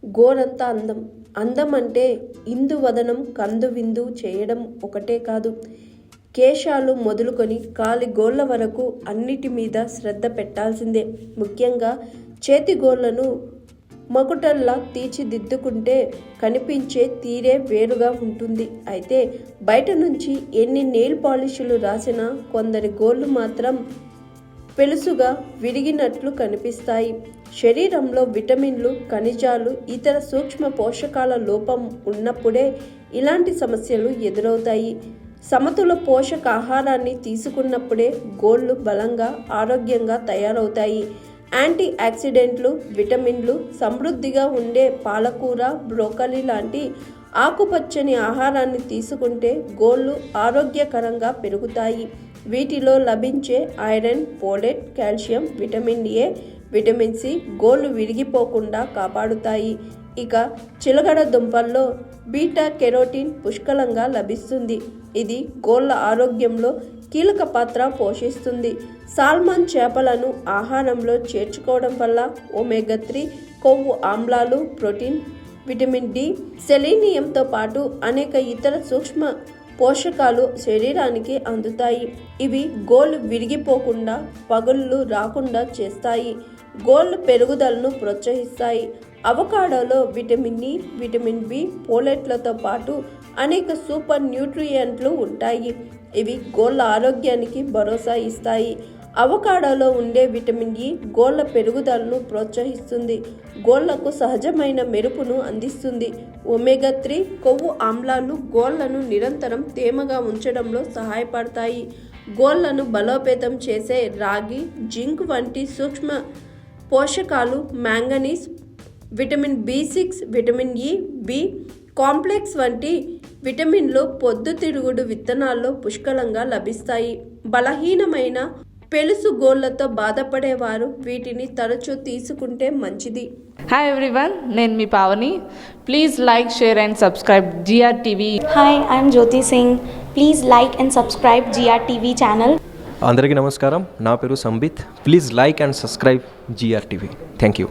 గోరంత అందం. అందం అంటే ఇందువదనం కందు విందు చేయడం ఒకటే కాదు, కేశాలు మొదలుకొని కాలి గోళ్ళ వరకు అన్నిటి మీద శ్రద్ధ పెట్టాల్సిందే. ముఖ్యంగా చేతి గోళ్ళను మకుటల్లా తీర్చిదిద్దుకుంటే కనిపించే తీరే వేరుగా ఉంటుంది. అయితే బయట నుంచి ఎన్ని నెయిల్ పాలిషులు రాసినా కొందరి గోళ్ళు మాత్రం పెలుసుగా విరిగినట్లు కనిపిస్తాయి. శరీరంలో విటమిన్లు, ఖనిజాలు, ఇతర సూక్ష్మ పోషకాల లోపం ఉన్నప్పుడే ఇలాంటి సమస్యలు ఎదురవుతాయి. సమతుల పోషకాహారాన్ని తీసుకున్నప్పుడే గోళ్ళు బలంగా, ఆరోగ్యంగా తయారవుతాయి. యాంటీ ఆక్సిడెంట్లు, విటమిన్లు సమృద్ధిగా ఉండే పాలకూర, బ్రోకలీ లాంటి ఆకుపచ్చని ఆహారాన్ని తీసుకుంటే గోళ్ళు ఆరోగ్యకరంగా పెరుగుతాయి. వీటిలో లభించే iron, folate, calcium, vitamin A, vitamin C గోళ్ళు విరిగిపోకుండా కాపాడుతాయి. ఇక చిలకడ దుంపల్లో బీటా కెరోటిన్ పుష్కలంగా లభిస్తుంది. ఇది గోళ్ళ ఆరోగ్యంలో కీలక పాత్ర పోషిస్తుంది. సాల్మన్ చేపలను ఆహారంలో చేర్చుకోవడం వల్ల ఒమేగా 3 కొవ్వు ఆమ్లాలు, ప్రోటీన్, విటమిన్ డి, సెలీనియంతో పాటు అనేక ఇతర సూక్ష్మ పోషకాలు శరీరానికి అందుతాయి. ఇవి గోళ్ళు విరిగిపోకుండా, పగుళ్ళు రాకుండా చేస్తాయి. గోళ్ళ పెరుగుదలను ప్రోత్సహిస్తాయి. అవకాడోలో విటమిన్ ఇ, విటమిన్ బి, ఫోలేట్లతో పాటు అనేక సూపర్ న్యూట్రియంట్లు ఉంటాయి. ఇవి గోళ్ళ ఆరోగ్యానికి భరోసా ఇస్తాయి. అవకాడోలో ఉండే విటమిన్ ఇ గోళ్ళ పెరుగుదలను ప్రోత్సహిస్తుంది. గోళ్లకు సహజమైన మెరుపును అందిస్తుంది. ఒమేగా 3 కొవ్వు ఆమ్లాలు గోళ్లను నిరంతరం తేమగా ఉంచడంలో సహాయపడతాయి. గోళ్లను బలోపేతం చేసే రాగి, జింక్ వంటి సూక్ష్మ పోషకాలు, మ్యాంగనీస్, విటమిన్ బి6, విటమిన్ ఇ, బి కాంప్లెక్స్ వంటి విటమిన్లు పొద్దుతిరుగుడు విత్తనాల్లో పుష్కలంగా లభిస్తాయి. బలహీనమైన పెలుసు గోళ్లతో బాధపడేవారు వీటిని తరచూ తీసుకుంటే మంచిది. హాయ్ ఎవ్రీవన్, నేను మీ Pavani. Please like, share and subscribe GRTV. Hi, I'm Jyoti Singh. Please like and subscribe GRTV channel. అందరికీ నమస్కారం, నా పేరు Sambit. Please like and subscribe GRTV. Thank you.